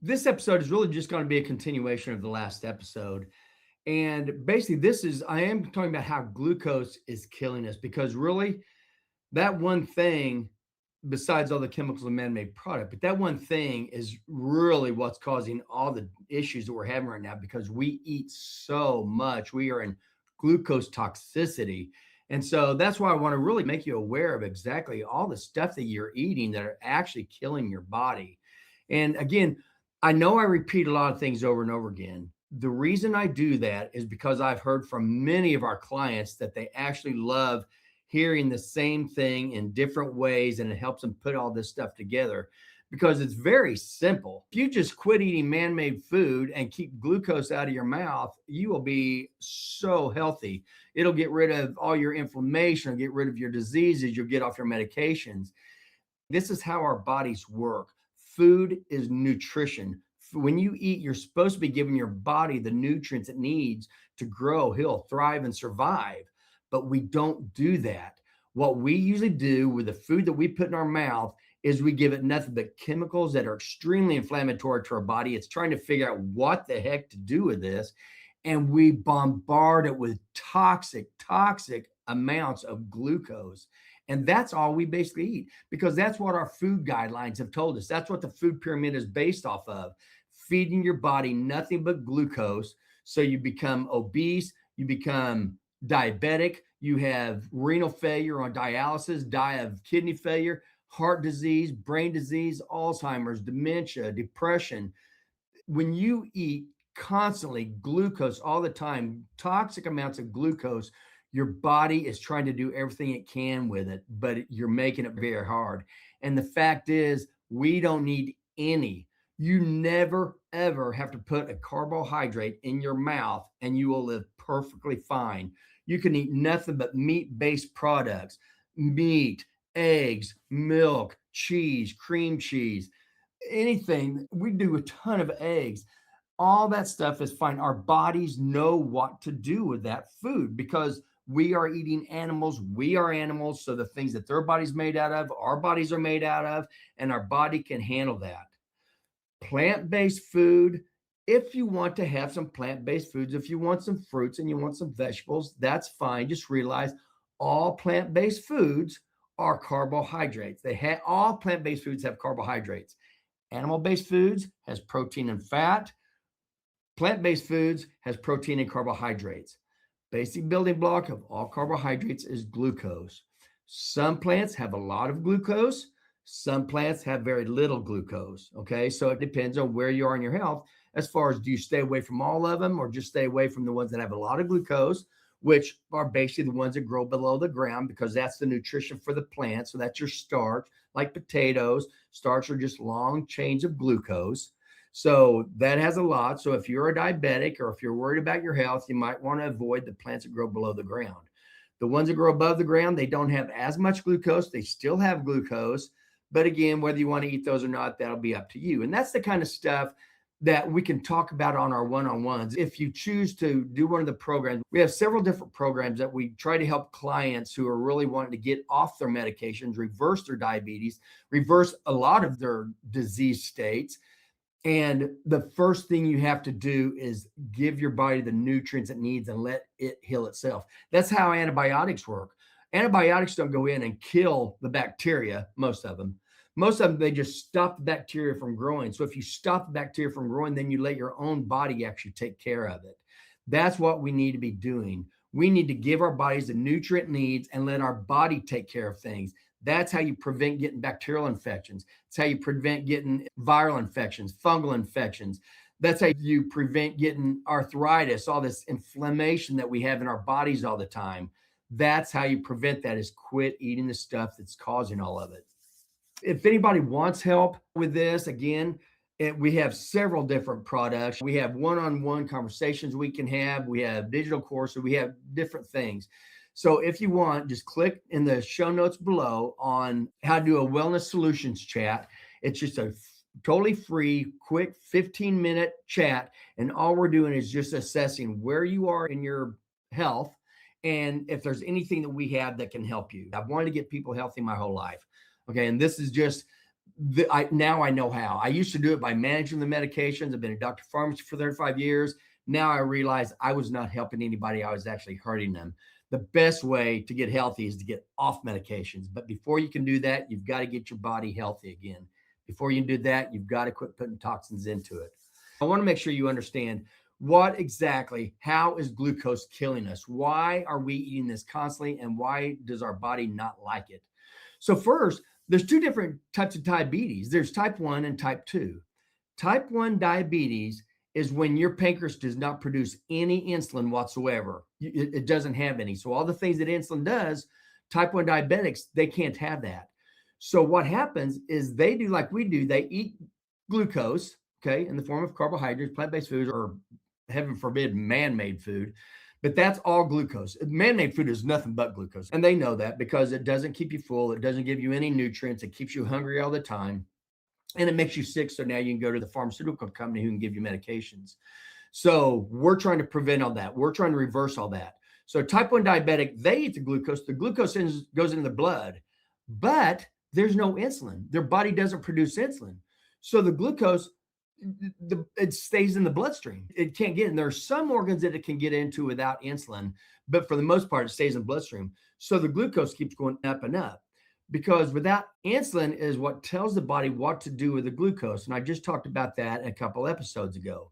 This episode is really just going to be a continuation of the last episode. And basically, I am talking about how glucose is killing us because really, that one thing, besides all the chemicals and man made product, but that one thing is really what's causing all the issues that we're having right now because we eat so much. We are in glucose toxicity. And so that's why I want to really make you aware of exactly all the stuff that you're eating that are actually killing your body. And again, I know I repeat a lot of things over and over again. The reason I do that is because I've heard from many of our clients that they actually love hearing the same thing in different ways, and it helps them put all this stuff together because it's very simple. If you just quit eating man-made food and keep glucose out of your mouth, you will be so healthy. It'll get rid of all your inflammation, get rid of your diseases, you'll get off your medications. This is how our bodies work. Food is nutrition. When you eat, you're supposed to be giving your body the nutrients it needs to grow, heal, thrive, and survive. But we don't do that. What we usually do with the food that we put in our mouth is we give it nothing but chemicals that are extremely inflammatory to our body. It's trying to figure out what the heck to do with this. And we bombard it with toxic amounts of glucose. And that's all we basically eat because that's what our food guidelines have told us. That's what the food pyramid is based off of, feeding your body nothing but glucose. So you become obese, you become diabetic, you have renal failure on dialysis, die of kidney failure, heart disease, brain disease, Alzheimer's, dementia, depression. When you eat constantly glucose all the time, toxic amounts of glucose, your body is trying to do everything it can with it, but you're making it very hard. And the fact is, we don't need any. You never, ever have to put a carbohydrate in your mouth and you will live perfectly fine. You can eat nothing but meat based products, meat, eggs, milk, cheese, cream cheese, anything. We do a ton of eggs. All that stuff is fine. Our bodies know what to do with that food because we are eating animals. We are animals. So the things that their body's made out of, our bodies are made out of, and our body can handle that. Plant-based food, if you want to have some plant-based foods, if you want some fruits and you want some vegetables, that's fine. Just realize all plant-based foods are carbohydrates. All plant-based foods have carbohydrates. Animal-based foods has protein and fat. Plant-based foods has protein and carbohydrates. Basic building block of all carbohydrates is glucose. Some plants have a lot of glucose. Some plants have very little glucose. Okay. So it depends on where you are in your health as far as do you stay away from all of them or just stay away from the ones that have a lot of glucose, which are basically the ones that grow below the ground because that's the nutrition for the plant. So that's your starch, like potatoes. Starch are just long chains of glucose. So that has a lot. So if you're a diabetic or if you're worried about your health, you might want to avoid the plants that grow below the ground. The ones that grow above the ground, they don't have as much glucose. They still have glucose. But again, whether you want to eat those or not, that'll be up to you. And that's the kind of stuff that we can talk about on our one-on-ones. If you choose to do one of the programs, we have several different programs that we try to help clients who are really wanting to get off their medications, reverse their diabetes, reverse a lot of their disease states. And the first thing you have to do is give your body the nutrients it needs and let it heal itself. That's how antibiotics work. Antibiotics don't go in and kill the bacteria, most of them. Most of them, they just stop the bacteria from growing. So if you stop the bacteria from growing, then you let your own body actually take care of it. That's what we need to be doing. We need to give our bodies the nutrient needs and let our body take care of things. That's how you prevent getting bacterial infections. It's how you prevent getting viral infections, fungal infections. That's how you prevent getting arthritis, all this inflammation that we have in our bodies all the time. That's how you prevent that is quit eating the stuff that's causing all of it. If anybody wants help with this, again, we have several different products. We have one-on-one conversations we can have. We have digital courses. We have different things. So if you want, just click in the show notes below on how to do a wellness solutions chat. It's just a totally free, quick 15-minute chat. And all we're doing is just assessing where you are in your health and if there's anything that we have that can help you. I've wanted to get people healthy my whole life. Okay. And this is just Now I know how. I used to do it by managing the medications. I've been a doctor of pharmacy for 35 years. Now I realize I was not helping anybody. I was actually hurting them. The best way to get healthy is to get off medications. But before you can do that, you've got to get your body healthy again. Before you can do that, you've got to quit putting toxins into it. I want to make sure you understand how is glucose killing us? Why are we eating this constantly? And why does our body not like it? So first, there's two different types of diabetes. There's type 1 and type 2. Type 1 diabetes is when your pancreas does not produce any insulin whatsoever. It doesn't have any. So all the things that insulin does, type 1 diabetics, they can't have that. So what happens is they do like we do. They eat glucose, okay, in the form of carbohydrates, plant-based foods, or heaven forbid, man-made food. But that's all glucose. Man-made food is nothing but glucose. And they know that because it doesn't keep you full. It doesn't give you any nutrients. It keeps you hungry all the time. And it makes you sick. So now you can go to the pharmaceutical company who can give you medications. So we're trying to prevent all that. We're trying to reverse all that. So type 1 diabetic, they eat the glucose. The glucose goes into the blood, but there's no insulin. Their body doesn't produce insulin. So the glucose, it stays in the bloodstream. It can't get in. There are some organs that it can get into without insulin, but for the most part, it stays in the bloodstream. So the glucose keeps going up and up because without insulin is what tells the body what to do with the glucose. And I just talked about that a couple episodes ago.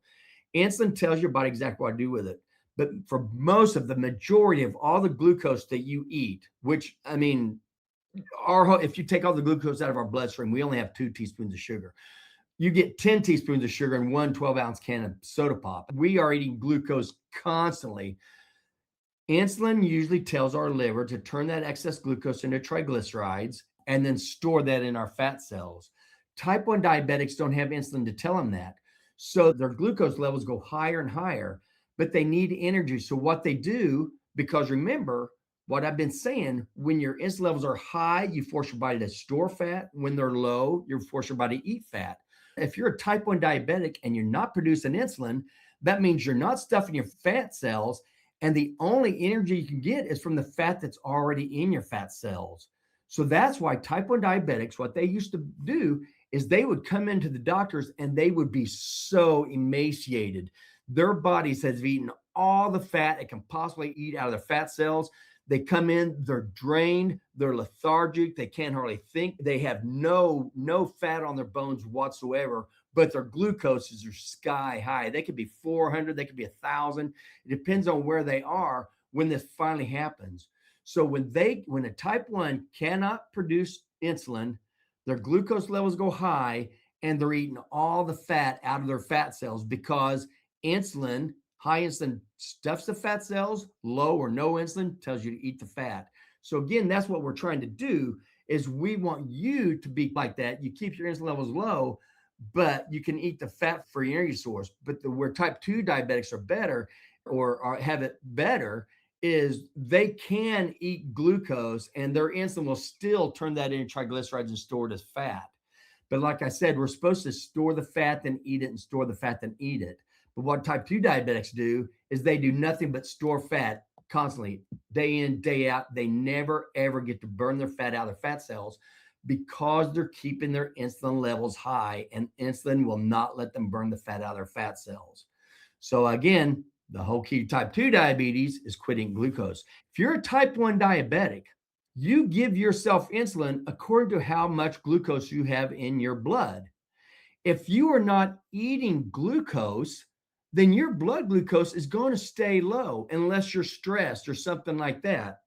Insulin tells your body exactly what to do with it. But for most of the majority of all the glucose that you eat, which I mean, if you take all the glucose out of our bloodstream, we only have 2 teaspoons of sugar. You get 10 teaspoons of sugar in one 12-ounce can of soda pop. We are eating glucose constantly. Insulin usually tells our liver to turn that excess glucose into triglycerides and then store that in our fat cells. Type 1 diabetics don't have insulin to tell them that. So their glucose levels go higher and higher, but they need energy. So what they do, because remember what I've been saying, when your insulin levels are high, you force your body to store fat. When they're low, you force your body to eat fat. If you're a type 1 diabetic and you're not producing insulin, that means you're not stuffing your fat cells. And the only energy you can get is from the fat that's already in your fat cells. So that's why type 1 diabetics, what they used to do is they would come into the doctors and they would be so emaciated. Their bodies have eaten all the fat it can possibly eat out of their fat cells. They come in, they're drained, they're lethargic, they can't hardly think. They have no fat on their bones whatsoever, but their glucoses are sky high. They could be 400, they could be 1,000. It depends on where they are when this finally happens. So when a type 1 cannot produce insulin, their glucose levels go high and they're eating all the fat out of their fat cells because high insulin stuffs the fat cells, low or no insulin tells you to eat the fat. So again, that's what we're trying to do is we want you to be like that. You keep your insulin levels low, but you can eat the fat-free energy source. But where type 2 diabetics are better or have it better is they can eat glucose and their insulin will still turn that into triglycerides and store it as fat. But like I said, we're supposed to store the fat, then eat it, and store the fat, then eat it. But what type 2 diabetics do is they do nothing but store fat constantly, day in, day out. They never, ever get to burn their fat out of their fat cells because they're keeping their insulin levels high, and insulin will not let them burn the fat out of their fat cells. So again, the whole key to type 2 diabetes is quitting glucose. If you're a type 1 diabetic, you give yourself insulin according to how much glucose you have in your blood. If you are not eating glucose, then your blood glucose is going to stay low unless you're stressed or something like that.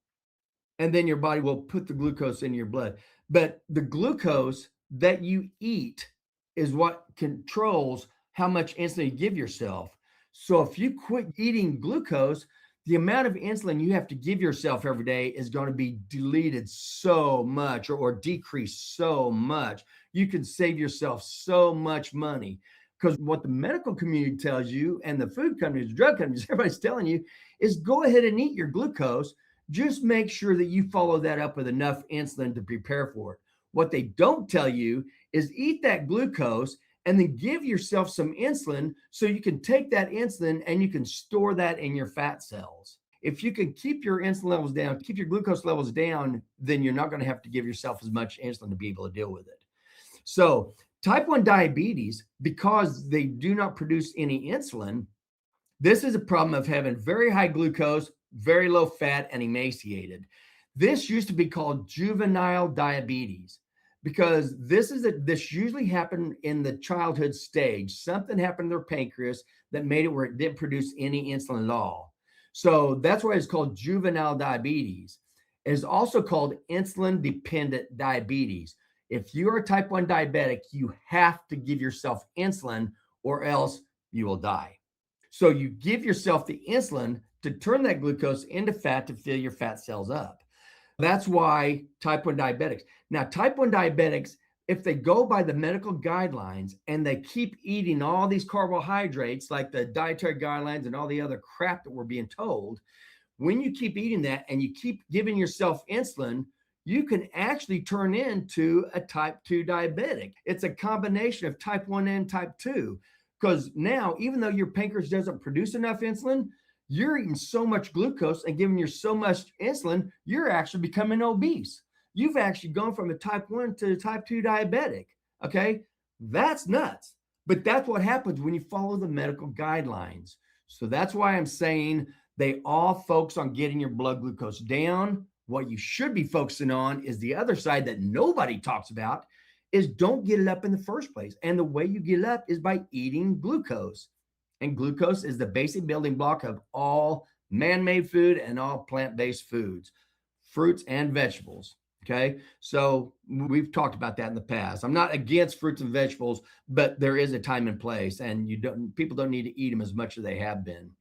And then your body will put the glucose in your blood. But the glucose that you eat is what controls how much insulin you give yourself. So if you quit eating glucose, the amount of insulin you have to give yourself every day is going to be deleted so much or decreased so much. You can save yourself so much money. Because what the medical community tells you and the food companies, the drug companies, everybody's telling you is go ahead and eat your glucose. Just make sure that you follow that up with enough insulin to prepare for it. What they don't tell you is eat that glucose and then give yourself some insulin so you can take that insulin and you can store that in your fat cells. If you can keep your insulin levels down, keep your glucose levels down, then you're not going to have to give yourself as much insulin to be able to deal with it. So type 1 diabetes, because they do not produce any insulin, this is a problem of having very high glucose, very low fat, and emaciated. This used to be called juvenile diabetes because this usually happened in the childhood stage. Something happened to their pancreas that made it where it didn't produce any insulin at all. So that's why it's called juvenile diabetes. It is also called insulin dependent diabetes. If you are a type 1 diabetic, you have to give yourself insulin or else you will die. So you give yourself the insulin to turn that glucose into fat to fill your fat cells up. That's why type 1 diabetics. Now, type 1 diabetics, if they go by the medical guidelines and they keep eating all these carbohydrates, like the dietary guidelines and all the other crap that we're being told, when you keep eating that and you keep giving yourself insulin, you can actually turn into a type 2 diabetic. It's a combination of type 1 and type 2. Because now, even though your pancreas doesn't produce enough insulin, you're eating so much glucose and giving you so much insulin, you're actually becoming obese. You've actually gone from a type 1 to a type 2 diabetic. Okay. That's nuts. But that's what happens when you follow the medical guidelines. So that's why I'm saying they all focus on getting your blood glucose down. What you should be focusing on is the other side that nobody talks about, is don't get it up in the first place. And the way you get it up is by eating glucose. And glucose is the basic building block of all man-made food and all plant-based foods, fruits and vegetables. Okay. So we've talked about that in the past. I'm not against fruits and vegetables, but there is a time and place, and people don't need to eat them as much as they have been.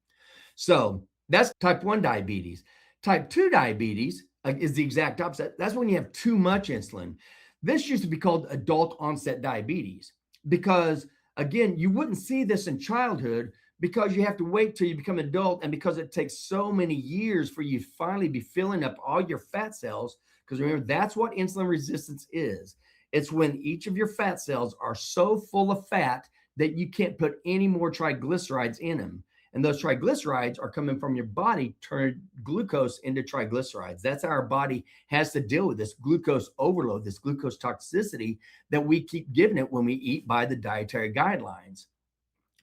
So that's type 1 diabetes. Type 2 diabetes is the exact opposite. That's when you have too much insulin. This used to be called adult onset diabetes because, again, you wouldn't see this in childhood because you have to wait till you become an adult, and because it takes so many years for you to finally be filling up all your fat cells. Because remember, that's what insulin resistance is. It's when each of your fat cells are so full of fat that you can't put any more triglycerides in them. And those triglycerides are coming from your body, turn glucose into triglycerides. That's how our body has to deal with this glucose overload, this glucose toxicity that we keep giving it when we eat by the dietary guidelines.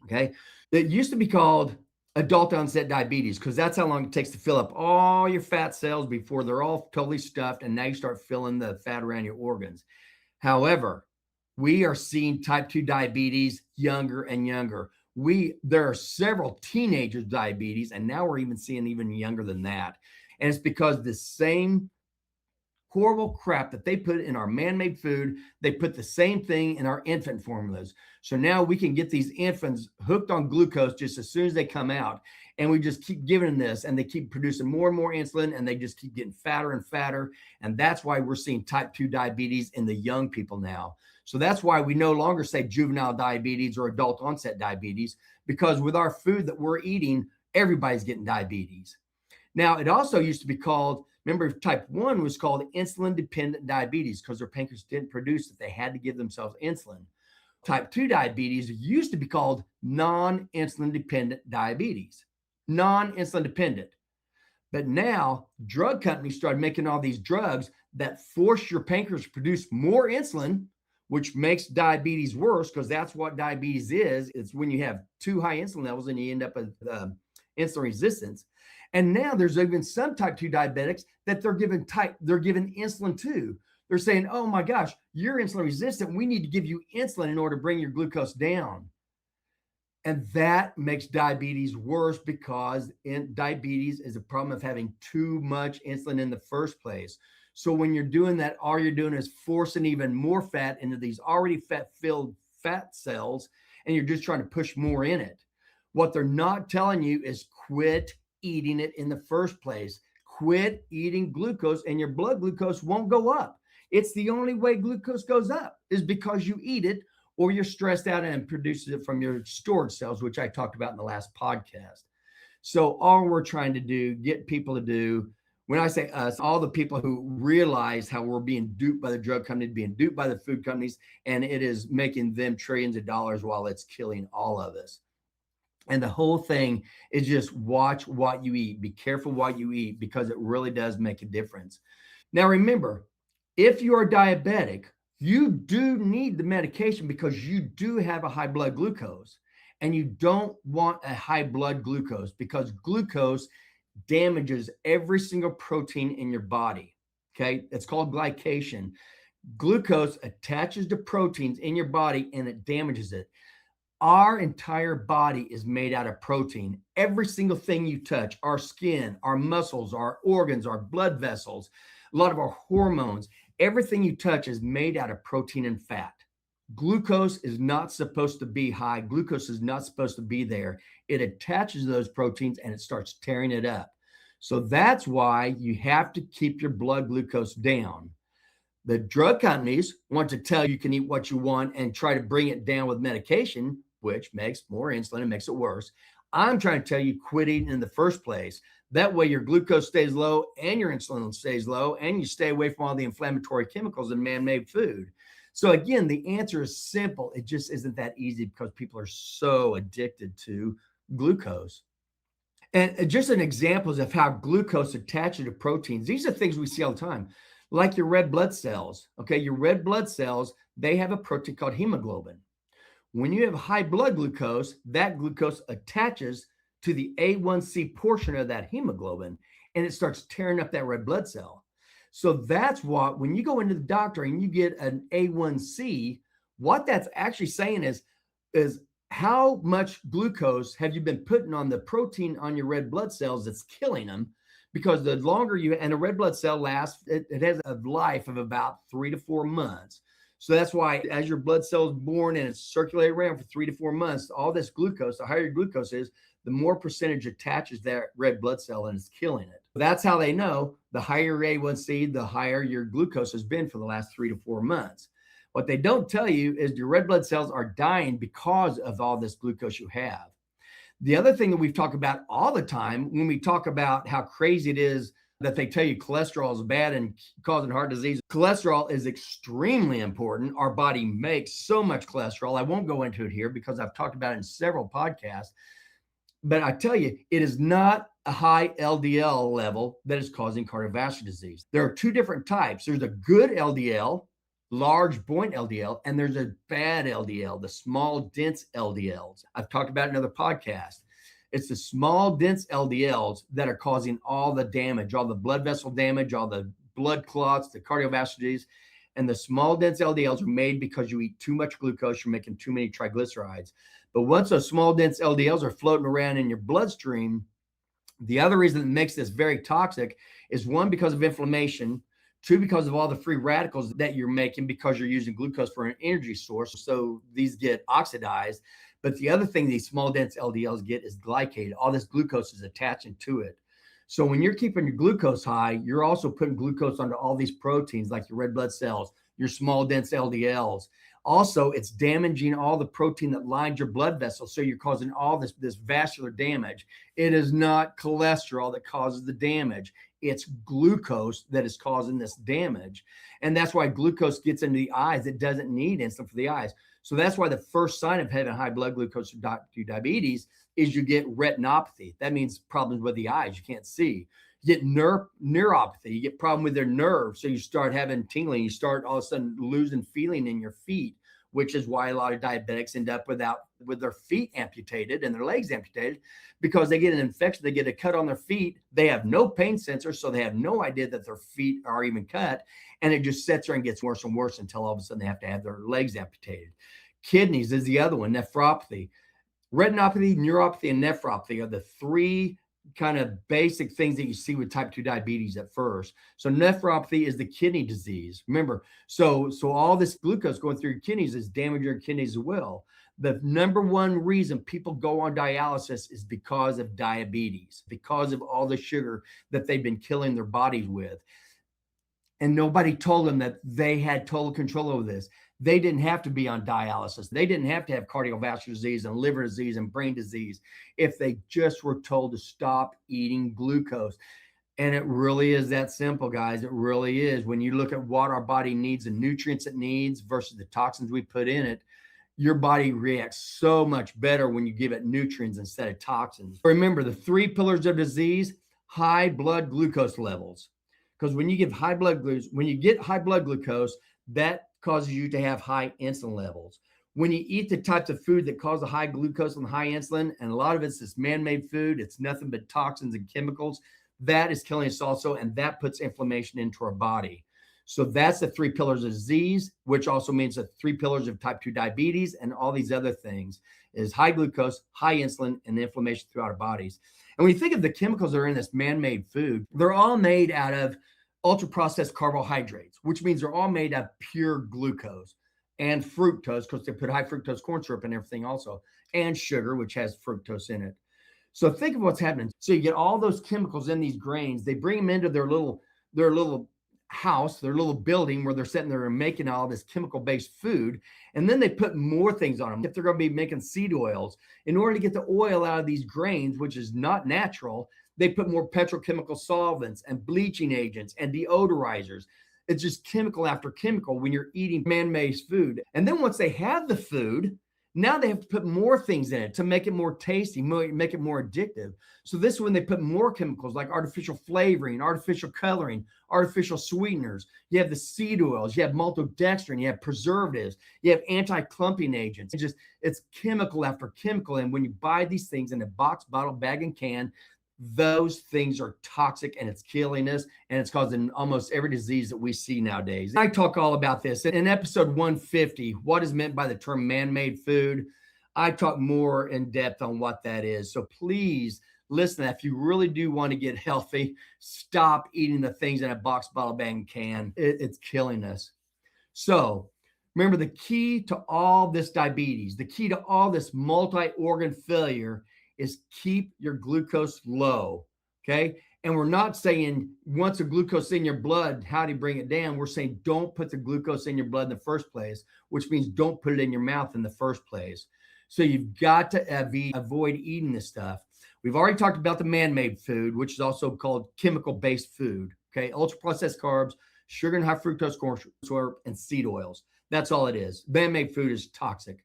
Okay. It used to be called adult onset diabetes because that's how long it takes to fill up all your fat cells before they're all totally stuffed. And now you start filling the fat around your organs. However, we are seeing type 2 diabetes younger and younger. There are several teenagers with diabetes, and now we're even seeing even younger than that. And it's because the same horrible crap that they put in our man-made food, they put the same thing in our infant formulas. So now we can get these infants hooked on glucose just as soon as they come out. And we just keep giving them this, and they keep producing more and more insulin, and they just keep getting fatter and fatter. And that's why we're seeing type 2 diabetes in the young people now. So that's why we no longer say juvenile diabetes or adult onset diabetes, because with our food that we're eating, everybody's getting diabetes. Now, it also used to be called, remember, type 1 was called insulin dependent diabetes because their pancreas didn't produce it. They had to give themselves insulin. Type 2 diabetes used to be called non-insulin dependent diabetes, non-insulin dependent. But now drug companies started making all these drugs that force your pancreas to produce more insulin, which makes diabetes worse, because that's what diabetes is. It's when you have too high insulin levels and you end up with insulin resistance. And now there's even some type 2 diabetics that they're given insulin to. They're saying, oh my gosh, you're insulin resistant. We need to give you insulin in order to bring your glucose down. And that makes diabetes worse because diabetes is a problem of having too much insulin in the first place. So when you're doing that, all you're doing is forcing even more fat into these already fat-filled fat cells, and you're just trying to push more in it. What they're not telling you is quit eating it in the first place. Quit eating glucose, and your blood glucose won't go up. It's the only way glucose goes up is because you eat it, or you're stressed out and produces it from your storage cells, which I talked about in the last podcast. So all we're trying to do, get people to do, when I say us, all the people who realize how we're being duped by the drug companies, being duped by the food companies, and it is making them trillions of dollars while it's killing all of us. And the whole thing is just watch what you eat. Be careful what you eat, because it really does make a difference. Now, remember, if you are diabetic, You do need the medication because you do have a high blood glucose, and you don't want a high blood glucose because glucose damages every single protein in your body. Okay, it's called glycation. Glucose attaches to proteins in your body and it damages it. Our entire body is made out of protein. Every single thing you touch, our skin, our muscles, our organs, our blood vessels, a lot of our hormones, everything you touch is made out of protein and fat. Glucose is not supposed to be high. Glucose is not supposed to be there. It attaches to those proteins and it starts tearing it up. So that's why you have to keep your blood glucose down. The drug companies want to tell you can eat what you want and try to bring it down with medication, which makes more insulin and makes it worse. I'm trying to tell you quit eating in the first place. That way your glucose stays low and your insulin stays low and you stay away from all the inflammatory chemicals in man-made food. So again, the answer is simple. It just isn't that easy because people are so addicted to glucose. And just an examples of how glucose attaches to proteins. These are things we see all the time, like your red blood cells. Okay, your red blood cells, they have a protein called hemoglobin. When you have high blood glucose, that glucose attaches to the A1C portion of that hemoglobin, and it starts tearing up that red blood cell. So that's what, when you go into the doctor and you get an A1C, what that's actually saying is how much glucose have you been putting on the protein on your red blood cells that's killing them? Because the longer you, and a red blood cell lasts, it has a life of about 3 to 4 months. So that's why as your blood cell is born and it's circulated around for 3 to 4 months, all this glucose, the higher your glucose is, the more percentage attaches that red blood cell and it's killing it. That's how they know the higher A1C, the higher your glucose has been for the last 3 to 4 months. What they don't tell you is your red blood cells are dying because of all this glucose you have. The other thing that we've talked about all the time when we talk about how crazy it is that they tell you cholesterol is bad and causing heart disease, cholesterol is extremely important. Our body makes so much cholesterol. I won't go into it here because I've talked about it in several podcasts. But I tell you, it is not a high LDL level that is causing cardiovascular disease. There are two different types. There's a good LDL, large buoyant LDL, and there's a bad LDL, the small, dense LDLs. I've talked about it in another podcast. It's the small, dense LDLs that are causing all the damage, all the blood vessel damage, all the blood clots, the cardiovascular disease. And the small, dense LDLs are made because you eat too much glucose, you're making too many triglycerides. But once those small, dense LDLs are floating around in your bloodstream, the other reason that makes this very toxic is one, because of inflammation, two, because of all the free radicals that you're making because you're using glucose for an energy source. So these get oxidized. But the other thing these small, dense LDLs get is glycated. All this glucose is attaching to it. So when you're keeping your glucose high, you're also putting glucose onto all these proteins like your red blood cells, your small, dense LDLs. Also, it's damaging all the protein that lines your blood vessels. So you're causing all this vascular damage. It is not cholesterol that causes the damage. It's glucose that is causing this damage. And that's why glucose gets into the eyes. It doesn't need insulin for the eyes. So that's why the first sign of having high blood glucose to diabetes is you get retinopathy. That means problems with the eyes. You can't see. You get neuropathy. You get problem with their nerves. So you start having tingling. You start all of a sudden losing feeling in your feet, which is why a lot of diabetics end up with their feet amputated and their legs amputated because they get an infection. They get a cut on their feet. They have no pain sensor, so they have no idea that their feet are even cut. And it just sits there and gets worse and worse until all of a sudden they have to have their legs amputated. Kidneys is the other one, nephropathy. Retinopathy, neuropathy, and nephropathy are the three kind of basic things that you see with type 2 diabetes at first. So nephropathy is the kidney disease. Remember, so all this glucose going through your kidneys is damaging your kidneys as well. The number one reason people go on dialysis is because of diabetes, because of all the sugar that they've been killing their bodies with. And nobody told them that they had total control over this. They didn't have to be on dialysis. They didn't have to have cardiovascular disease and liver disease and brain disease if they just were told to stop eating glucose. And it really is that simple, guys. It really is. When you look at what our body needs, the nutrients it needs versus the toxins we put in it, your body reacts so much better when you give it nutrients instead of toxins. Remember the three pillars of disease: high blood glucose levels. Because when you get high blood glucose, that causes you to have high insulin levels. When you eat the types of food that cause the high glucose and high insulin, and a lot of it's this man-made food, it's nothing but toxins and chemicals, that is killing us also, and that puts inflammation into our body. So that's the three pillars of disease, which also means the three pillars of type 2 diabetes and all these other things is high glucose, high insulin, and inflammation throughout our bodies. And when you think of the chemicals that are in this man-made food, they're all made out of ultra-processed carbohydrates, which means they're all made of pure glucose and fructose, because they put high fructose corn syrup and everything also, and sugar, which has fructose in it. So think of what's happening. So you get all those chemicals in these grains, they bring them into their little house, their little building where they're sitting there and making all this chemical-based food. And then they put more things on them. If they're going to be making seed oils, in order to get the oil out of these grains, which is not natural, they put more petrochemical solvents and bleaching agents and deodorizers. It's just chemical after chemical when you're eating man-made food. And then once they have the food, now they have to put more things in it to make it more tasty, make it more addictive. So this is when they put more chemicals like artificial flavoring, artificial coloring, artificial sweeteners. You have the seed oils, you have maltodextrin, you have preservatives, you have anti-clumping agents. It's chemical after chemical. And when you buy these things in a box, bottle, bag, and can, those things are toxic and it's killing us, and it's causing almost every disease that we see nowadays. I talk all about this in episode 150, what is meant by the term man-made food. I talk more in depth on what that is. So please listen, if you really do want to get healthy, stop eating the things in a box, bottle, bag, and can. It's killing us. So remember, the key to all this diabetes, the key to all this multi-organ failure is keep your glucose low, okay? And we're not saying once the glucose in your blood, how do you bring it down? We're saying don't put the glucose in your blood in the first place, which means don't put it in your mouth in the first place. So you've got to avoid eating this stuff. We've already talked about the man-made food, which is also called chemical-based food, okay? Ultra-processed carbs, sugar and high fructose corn syrup, and seed oils. That's all it is. Man-made food is toxic.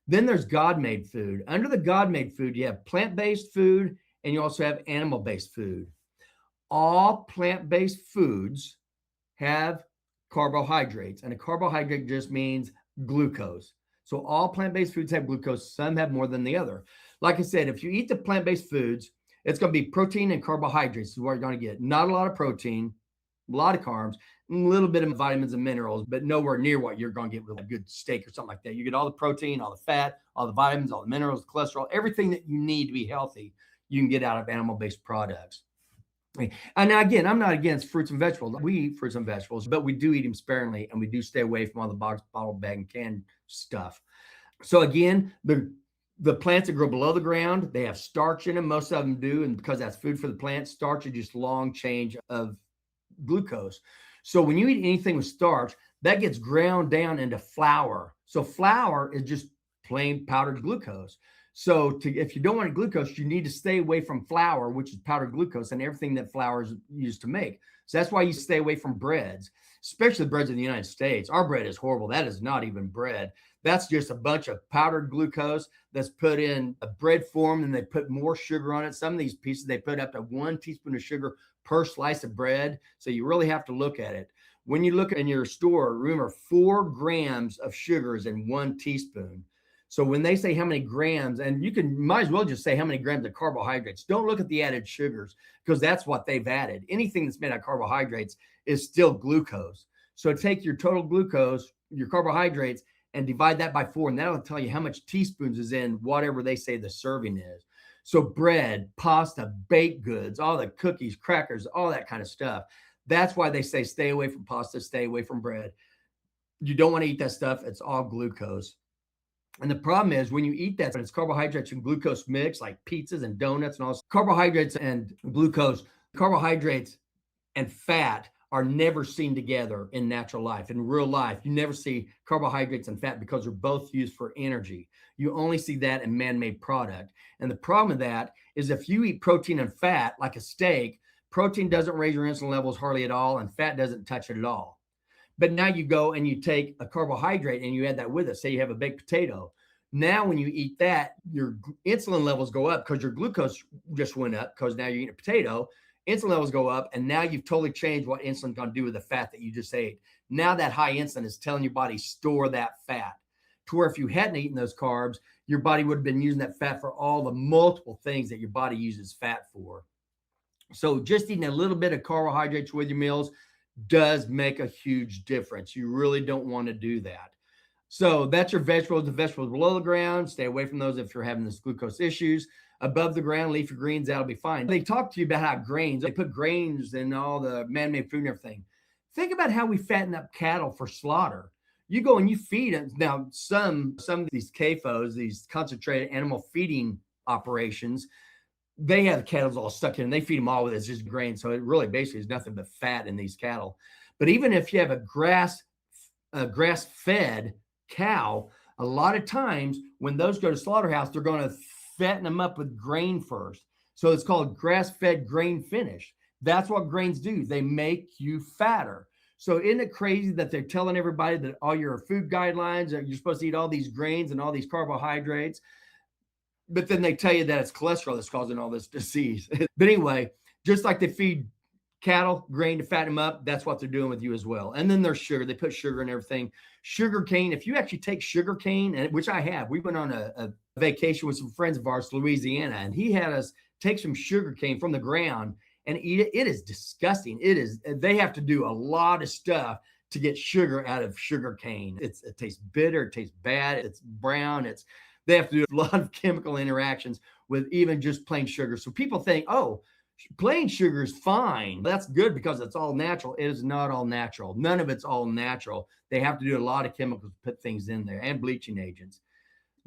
Then there's God-made food. Under the God-made food, you have plant-based food, and you also have animal-based food. All plant-based foods have carbohydrates, and a carbohydrate just means glucose. So all plant-based foods have glucose. Some have more than the other. Like I said, if you eat the plant-based foods, it's going to be protein and carbohydrates is what you're going to get. Not a lot of protein, a lot of carbs, a little bit of vitamins and minerals, but nowhere near what you're going to get with a good steak or something like that. You get all the protein, all the fat, all the vitamins, all the minerals, cholesterol, everything that you need to be healthy, you can get out of animal-based products. And now, again, I'm not against fruits and vegetables. We eat fruits and vegetables, but we do eat them sparingly, and we do stay away from all the box, bottle, bag, and can stuff. So again, the plants that grow below the ground, they have starch in them. Most of them do, and because that's food for the plant, starch is just long chain of glucose. So when you eat anything with starch, that gets ground down into flour. So flour is just plain powdered glucose. So if you don't want glucose, you need to stay away from flour, which is powdered glucose, and everything that flour is used to make. So that's why you stay away from breads, especially the breads in the United States. Our bread is horrible. That is not even bread. That's just a bunch of powdered glucose that's put in a bread form, and they put more sugar on it. Some of these pieces, they put up to 1 teaspoon of sugar per slice of bread. So you really have to look at it. When you look in your store, remember 4 grams of sugar is in 1 teaspoon. So when they say how many grams, and might as well just say how many grams of carbohydrates. Don't look at the added sugars, because that's what they've added. Anything that's made out of carbohydrates is still glucose. So take your total glucose, your carbohydrates, and divide that by 4, and that'll tell you how much teaspoons is in whatever they say the serving is. So bread, pasta, baked goods, all the cookies, crackers, all that kind of stuff. That's why they say stay away from pasta, stay away from bread. You don't want to eat that stuff. It's all glucose. And the problem is when you eat that, it's carbohydrates and glucose mix, like pizzas and donuts and all this. Carbohydrates and glucose, carbohydrates and fat are never seen together in natural life. In real life, you never see carbohydrates and fat because they're both used for energy. You only see that in man-made product. And the problem with that is if you eat protein and fat, like a steak, protein doesn't raise your insulin levels hardly at all, and fat doesn't touch it at all. But now you go and you take a carbohydrate and you add that with it. Say you have a baked potato. Now when you eat that, your insulin levels go up because your glucose just went up because now you're eating a potato. insulin levels go up, and now you've totally changed what insulin's going to do with the fat that you just ate. Now that high insulin is telling your body store that fat, to where if you hadn't eaten those carbs, your body would have been using that fat for all the multiple things that your body uses fat for. So just eating a little bit of carbohydrates with your meals does make a huge difference. You really don't want to do that. So that's your vegetables. The vegetables below the ground, stay away from those if you're having this glucose issues. Above the ground, leafy greens, that'll be fine. They talk to you about how grains, they put grains in all the man-made food and everything. Think about how we fatten up cattle for slaughter. You go and you feed them. Now, some of these CAFOs, these concentrated animal feeding operations, they have the cattle all stuck in and they feed them all with it's just grain. So it really basically is nothing but fat in these cattle. But even if you have a grass-fed cow, a lot of times when those go to slaughterhouse, they're going to fatten them up with grain first. So it's called grass-fed grain finish. That's what grains do. They make you fatter. So isn't it crazy that they're telling everybody that all your food guidelines are you're supposed to eat all these grains and all these carbohydrates? But then they tell you that it's cholesterol that's causing all this disease. But anyway, just like they feed cattle grain to fatten them up, that's what they're doing with you as well. And then there's sugar. They put sugar in everything. Sugar cane, if you actually take sugar cane, and which I have, we went on a vacation with some friends of ours, Louisiana, and he had us take some sugar cane from the ground and eat it. It is disgusting. They have to do a lot of stuff to get sugar out of sugar cane. It tastes bitter, it tastes bad, it's brown, they have to do a lot of chemical interactions with even just plain sugar. So people think, oh, plain sugar is fine. That's good because it's all natural. It is not all natural. None of it's all natural. They have to do a lot of chemicals to put things in there and bleaching agents.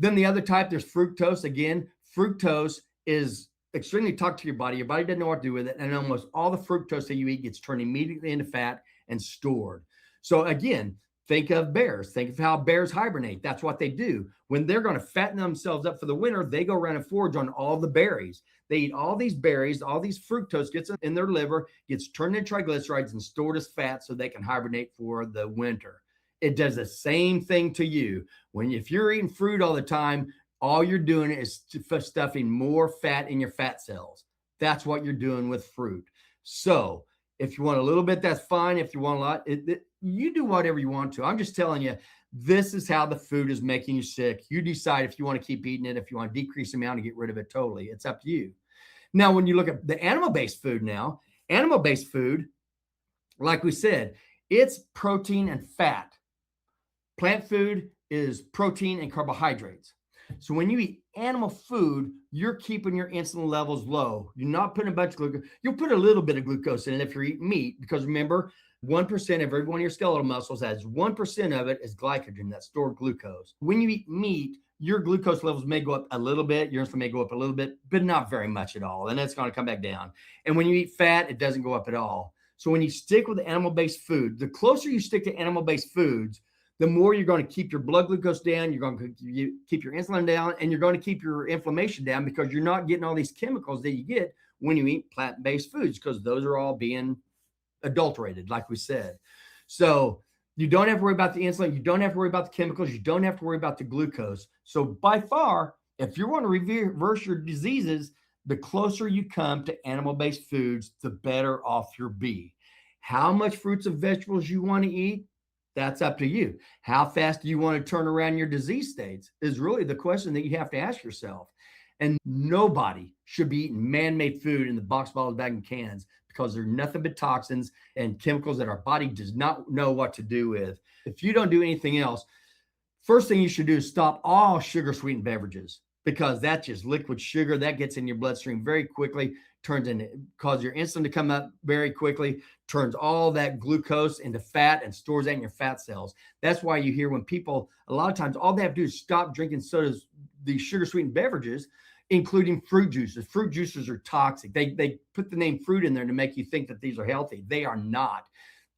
Then the other type, there's fructose. Again, fructose is extremely toxic to your body. Your body doesn't know what to do with it. And almost all the fructose that you eat gets turned immediately into fat and stored. So again, think of bears. Think of how bears hibernate. That's what they do. When they're going to fatten themselves up for the winter, they go around and forage on all the berries. They eat all these berries, all these fructose gets in their liver, gets turned into triglycerides and stored as fat so they can hibernate for the winter. It does the same thing to you. If you're eating fruit all the time, all you're doing is stuffing more fat in your fat cells. That's what you're doing with fruit. So if you want a little bit, that's fine. If you want a lot, you do whatever you want to. I'm just telling you, this is how the food is making you sick. You decide if you want to keep eating it, if you want to decrease the amount and get rid of it totally. It's up to you. Now, when you look at the animal-based food now, animal-based food, like we said, it's protein and fat. Plant food is protein and carbohydrates. So when you eat animal food, you're keeping your insulin levels low. You're not putting a bunch of glucose. You'll put a little bit of glucose in it if you're eating meat, because remember, 1% of every one of your skeletal muscles has 1% of it is glycogen, that's stored glucose. When you eat meat, your glucose levels may go up a little bit, your insulin may go up a little bit, but not very much at all. And that's going to come back down. And when you eat fat, it doesn't go up at all. So when you stick with animal-based food, the closer you stick to animal-based foods, the more you're going to keep your blood glucose down, you're going to keep your insulin down, and you're going to keep your inflammation down because you're not getting all these chemicals that you get when you eat plant-based foods, because those are all being adulterated, like we said. So you don't have to worry about the insulin. You don't have to worry about the chemicals. You don't have to worry about the glucose. So by far, if you want to reverse your diseases, the closer you come to animal-based foods, the better off you'll be. How much fruits and vegetables you want to eat, that's up to you. How fast do you want to turn around your disease states is really the question that you have to ask yourself. And nobody should be eating man-made food in the box bottles, bag, and cans, because they're nothing but toxins and chemicals that our body does not know what to do with. If you don't do anything else, first thing you should do is stop all sugar-sweetened beverages, because that's just liquid sugar that gets in your bloodstream very quickly, causes your insulin to come up very quickly, turns all that glucose into fat and stores that in your fat cells. That's why you hear when people, a lot of times, all they have to do is stop drinking sodas, these sugar-sweetened beverages, including fruit juices. Fruit juices are toxic. They put the name fruit in there to make you think that these are healthy. They are not.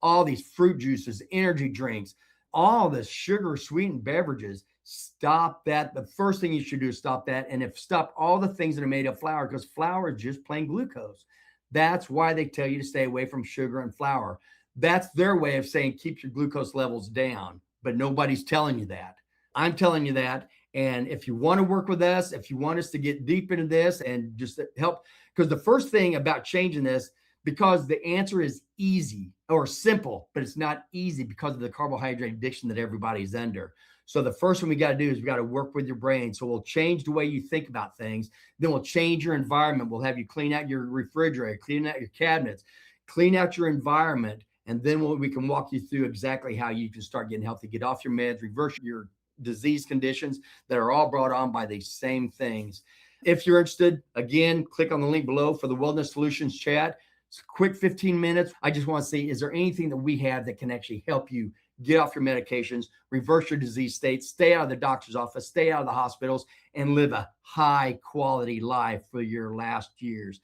All these fruit juices, energy drinks, all the sugar-sweetened beverages, stop that. The first thing you should do is stop that. And stop all the things that are made of flour, because flour is just plain glucose. That's why they tell you to stay away from sugar and flour. That's their way of saying keep your glucose levels down, but nobody's telling you that. I'm telling you that. And if you want to work with us, if you want us to get deep into this and just help, because the first thing about changing this, because the answer is easy or simple, but it's not easy because of the carbohydrate addiction that everybody's under. So the first one we got to do is we got to work with your brain. So we'll change the way you think about things. Then we'll change your environment. We'll have you clean out your refrigerator, clean out your cabinets, clean out your environment. And then we can walk you through exactly how you can start getting healthy, get off your meds, reverse your disease conditions that are all brought on by these same things. If you're interested, again, click on the link below for the Wellness Solutions chat. It's a quick 15 minutes. I just want to see, is there anything that we have that can actually help you get off your medications, reverse your disease state, stay out of the doctor's office, stay out of the hospitals, and live a high quality life for your last years,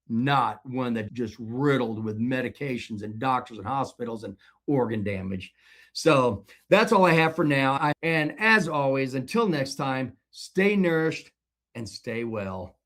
not one that just riddled with medications and doctors and hospitals and organ damage. So that's all I have for now. And as always, until next time, stay nourished and stay well.